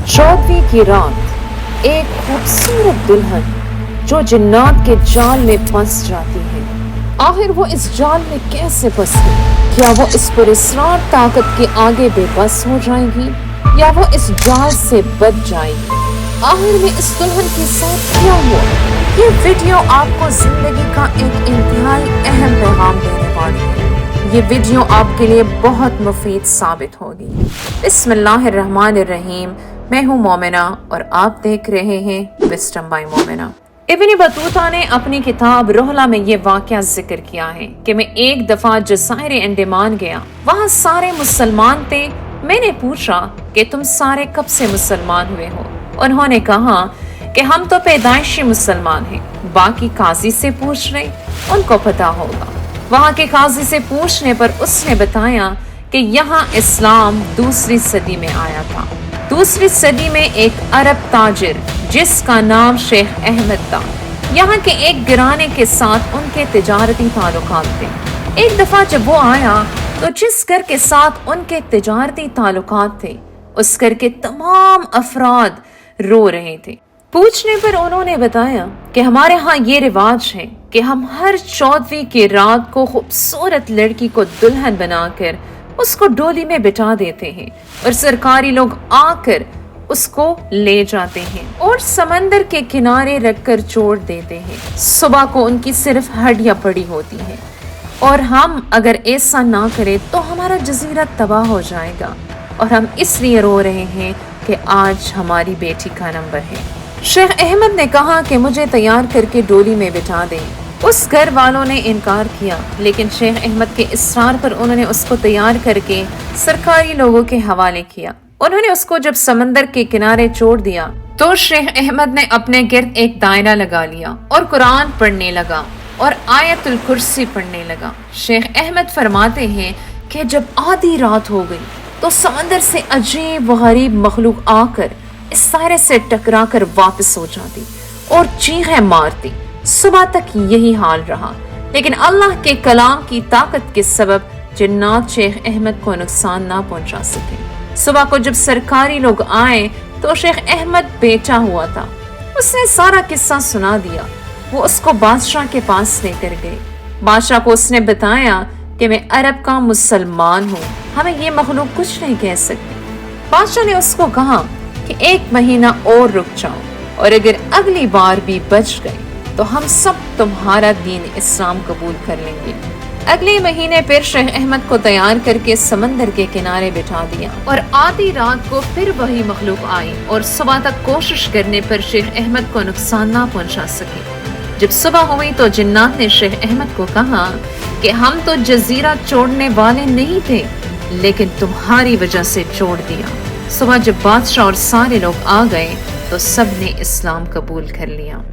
14वीं की रात एक खूबसूरत दुल्हन जो जिन्नात के जाल में फंस जाती है। आखिर वो इस जाल में कैसे फंसी? क्या वो इस पुरस्कार ताकत के आगे बेबस हो जाएगी या वो इस जाल से बच जाएगी? आखिर में इस दुल्हन के साथ क्या हुआ? ये वीडियो आपको जिंदगी का एक इंतहाई अहम पैगाम देने वाली है। ये वीडियो आपके लिए बहुत मुफीद साबित होगी। बिस्मिल्लाहिर्रहमानिर्रहीम। मैं हूँ मोमिना और आप देख रहे हैं wisdom by Momina. Ibn Battuta ने अपनी किताब रोहला में ये वाक़या जिक्र किया है कि मैं एक दफा जज़ाइर अंडमान गया। वहाँ सारे मुसलमान थे। मैंने पूछा कि तुम सारे कब से मुसलमान हुए हो? उन्होंने कहा कि हम तो पैदाइशी मुसलमान हैं। बाकी काजी से पूछ रहे, उनको पता होगा। वहाँ के काजी से पूछने पर उसने बताया कि यहाँ इस्लाम दूसरी सदी में आया था। दूसरी सदी में एक अरब ताजिर जिसका नाम शेख अहमद था, यहाँ के एक घराने के साथ उनके तिजारती ताल्लुकात थे। एक दफा जब वो आया तो जिस घर के साथ उनके तिजारती ताल्लुकात थे उस घर के तमाम अफराद रो रहे थे। पूछने पर उन्होंने बताया कि हमारे यहाँ ये रिवाज है कि हम हर 14वीं की रात को खूबसूरत लड़की को दुल्हन बनाकर उसको डोली में बिठा देते हैं और सरकारी लोग आकर उसको ले जाते हैं और समंदर के किनारे रखकर छोड़ देते हैं। सुबह को उनकी सिर्फ हड्डियां पड़ी होती हैं और हम अगर ऐसा ना करें तो हमारा जजीरा तबाह हो जाएगा और हम इसलिए रो रहे हैं कि आज हमारी बेटी का नंबर है। शेख अहमद ने कहा कि मुझे तैयार करके डोली में बिठा दें। उस घर वालों ने इनकार किया, लेकिन शेख अहमद के इसरार पर उन्होंने उसको तैयार करके सरकारी लोगों के हवाले किया। उन्होंने उसको जब समंदर के किनारे छोड़ दिया तो शेख अहमद ने अपने गिर्द एक दायरा लगा लिया और कुरान पढ़ने लगा और आयतुल कुर्सी पढ़ने लगा। शेख अहमद फरमाते हैं कि जब आधी रात हो गई तो समंदर से अजीब व गरीब मखलूक आकर इस दायरे से टकरा कर वापस हो जाती और चीखें मारती। सुबह तक यही हाल रहा, लेकिन अल्लाह के कलाम की ताकत के सबब जिन्नात शेख अहमद को नुकसान ना पहुंचा सके। सुबह को जब सरकारी लोग आए तो शेख अहमद बेचा हुआ था। उसने सारा किस्सा सुना दिया। वो उसको बादशाह के पास लेकर गए। बादशाह को उसने बताया कि मैं अरब का मुसलमान हूँ, हमें ये मखलूक कुछ नहीं कह सकती। बादशाह ने उसको कहा कि 1 महीना और रुक जाओ और अगर अगली बार भी बच गए तो हम सब तुम्हारा दीन इस्लाम कबूल कर लेंगे। अगले महीने फिर शेख अहमद को तैयार करके समंदर के किनारे बिठा दिया और आधी रात को फिर वही मखलूक आई और सुबह तक कोशिश करने पर शेख अहमद को नुकसान ना पहुंचा सके। जब सुबह हुई तो जिन्नात ने शेख अहमद को कहा कि हम तो जजीरा छोड़ने वाले नहीं थे, लेकिन तुम्हारी वजह से छोड़ दिया। सुबह जब बादशाह और सारे लोग आ गए तो सब ने इस्लाम कबूल कर लिया।